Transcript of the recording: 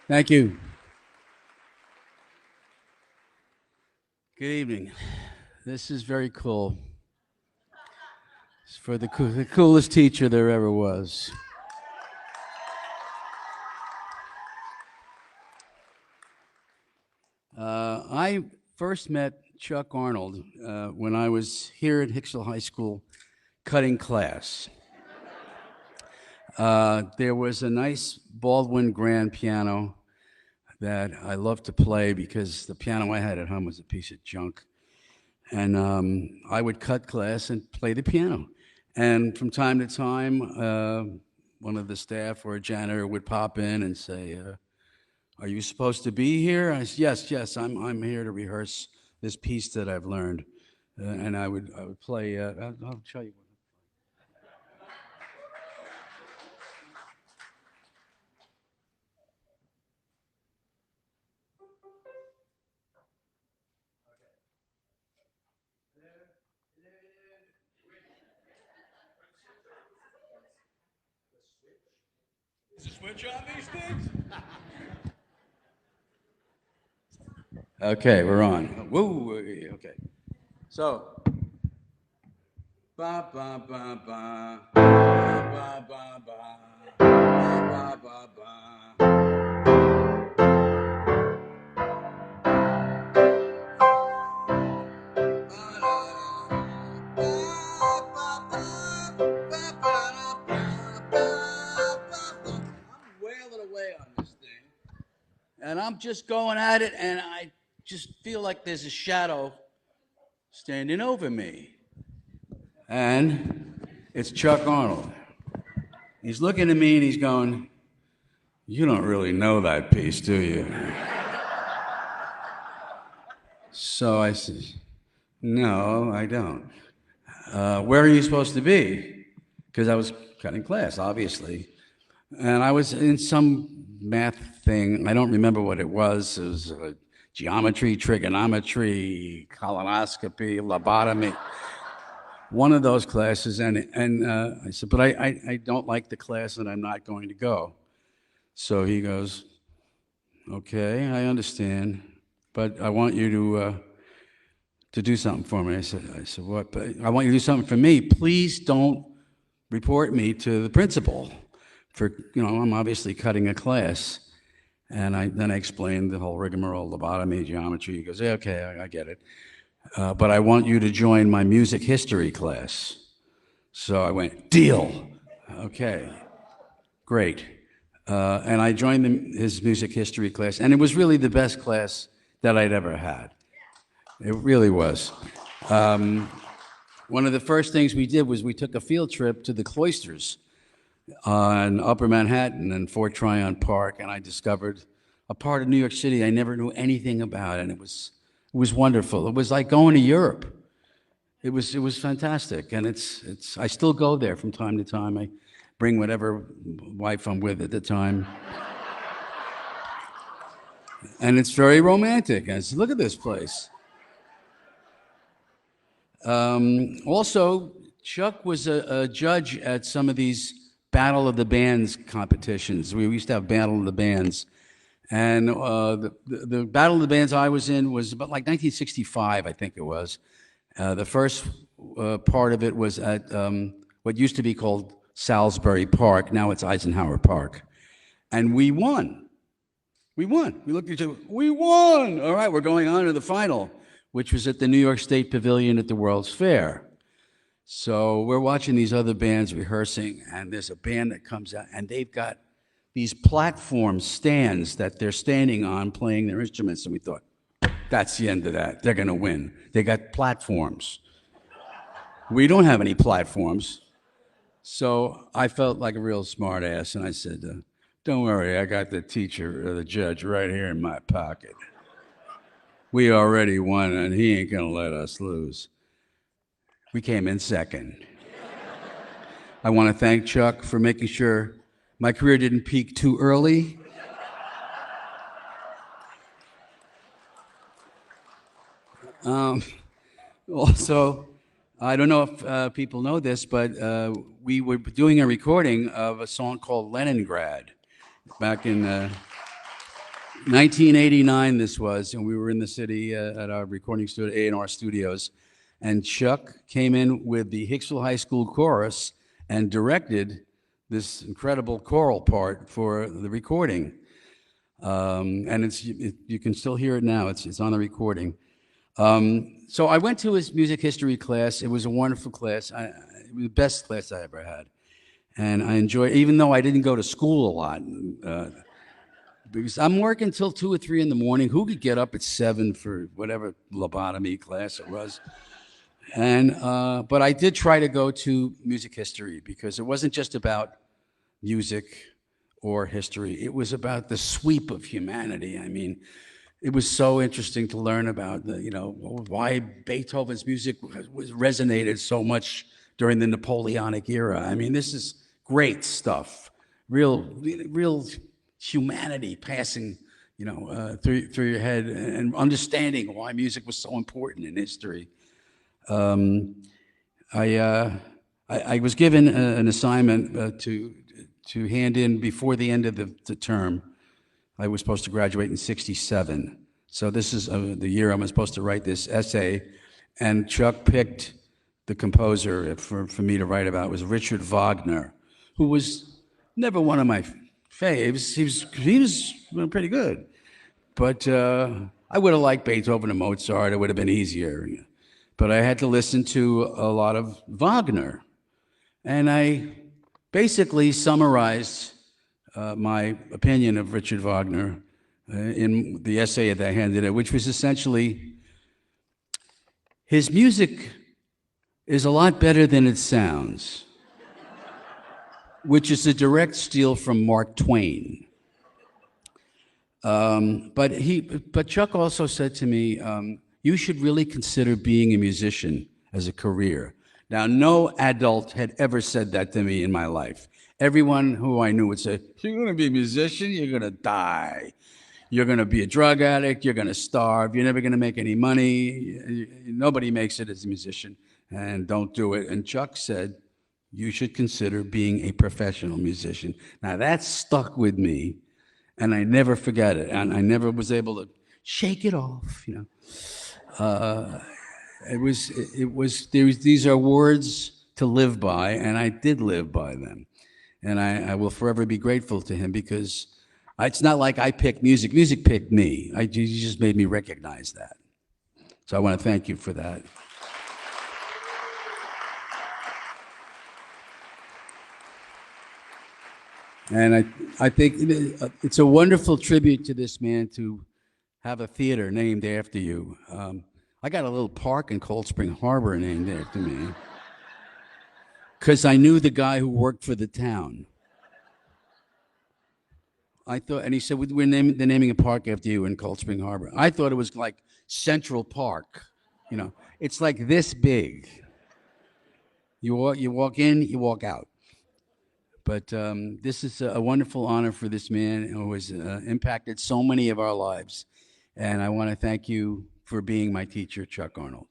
Thank you. Good evening. This is very cool. It's for the coolest teacher there ever was. I first met Chuck Arnold when I was here at Hicksville High School cutting class. There was a nice Baldwin grand piano that I loved to play because the piano I had at home was a piece of junk. And I would cut class and play the piano. And from time to time, one of the staff or a janitor would pop in and say, "Are you supposed to be here?" I said, "Yes, I'm here to rehearse this piece that I've learned." And I would play. I'll show you. Is the switch on these things? Okay, we're on. Whoa, okay. So, ba ba ba ba ba ba ba ba ba ba. I'm wailing away on this thing, and I'm just going at it, and I just feel like there's a shadow standing over me. And it's Chuck Arnold. He's looking at me and he's going, "You don't really know that piece, do you?" So I said, "No, I don't. Where are you supposed to be?" Because I was cutting class, obviously. And I was in some math thing. I don't remember what it was. It was geometry, trigonometry, colonoscopy, lobotomy. One of those classes, and I said, "But I don't like the class, and I'm not going to go." So he goes, "Okay, I understand, but I want you to do something for me." I said, "What?" "But I want you to do something for me. Please don't report me to the principal for, I'm obviously cutting a class." And then I explained the whole rigmarole, lobotomy, geometry. He goes, "Yeah, okay, I get it. But I want you to join my music history class." So I went, "Deal." Okay, great. And I joined his music history class, and it was really the best class that I'd ever had. It really was. One of the first things we did was we took a field trip to the cloisters on Upper Manhattan and Fort Tryon Park, and I discovered a part of New York City I never knew anything about, and it was wonderful. It was like going to Europe. It was fantastic, and I still go there from time to time. I bring whatever wife I'm with at the time, and it's very romantic. I said, "Look at this place." Also, Chuck was a judge at some of these Battle of the Bands competitions. We used to have Battle of the Bands. And the Battle of the Bands I was in was about like 1965, I think it was. The first part of it was at what used to be called Salisbury Park. Now it's Eisenhower Park. And we won. We won. We looked at each other. We won. All right, we're going on to the final, which was at the New York State Pavilion at the World's Fair. So we're watching these other bands rehearsing, and there's a band that comes out, and they've got these platform stands that they're standing on playing their instruments. And we thought, that's the end of that. They're going to win. They got platforms. We don't have any platforms. So I felt like a real smart ass, and I said, "Don't worry, I got the teacher or the judge right here in my pocket. We already won, and he ain't going to let us lose." We came in second. I want to thank Chuck for making sure my career didn't peak too early. Also, I don't know if people know this, but we were doing a recording of a song called Leningrad back in 1989 this was, and we were in the city at our recording studio, A&R Studios, and Chuck came in with the Hicksville High School chorus and directed this incredible choral part for the recording. And you can still hear it now. It's on the recording. So I went to his music history class. It was a wonderful class. It was the best class I ever had. And I enjoyed, even though I didn't go to school a lot, because I'm working till 2 or 3 in the morning. Who could get up at 7 for whatever lobotomy class it was? And but I did try to go to music history because it wasn't just about music or history. It was about the sweep of humanity. I mean, it was so interesting to learn about why Beethoven's music resonated so much during the Napoleonic era. I mean, this is great stuff. Real humanity passing, through your head and understanding why music was so important in history. I was given an assignment to hand in before the end of the term. I was supposed to graduate in '67. So this is the year I'm supposed to write this essay. And Chuck picked the composer for me to write about. It was Richard Wagner, who was never one of my faves. He was pretty good. But I would have liked Beethoven and Mozart. It would have been easier. But I had to listen to a lot of Wagner. And I basically summarized my opinion of Richard Wagner in the essay that I handed in, which was essentially, his music is a lot better than it sounds, which is a direct steal from Mark Twain. But Chuck also said to me, you should really consider being a musician as a career. Now, no adult had ever said that to me in my life. Everyone who I knew would say, you're going to be a musician, you're going to die. You're going to be a drug addict, you're going to starve, you're never going to make any money. Nobody makes it as a musician, and don't do it. And Chuck said, you should consider being a professional musician. Now, that stuck with me, and I never forget it. And I never was able to shake it off, These are words to live by, and I did live by them. And I will forever be grateful to him, because it's not like I picked music. Music picked me. You just made me recognize that. So I want to thank you for that. And I think it's a wonderful tribute to this man to have a theater named after you. I got a little park in Cold Spring Harbor named after me, because I knew the guy who worked for the town. I thought, and he said, they're naming a park after you in Cold Spring Harbor. I thought it was like Central Park. It's like this big. You walk in, you walk out. But this is a wonderful honor for this man who has impacted so many of our lives. And I want to thank you for being my teacher, Chuck Arnold.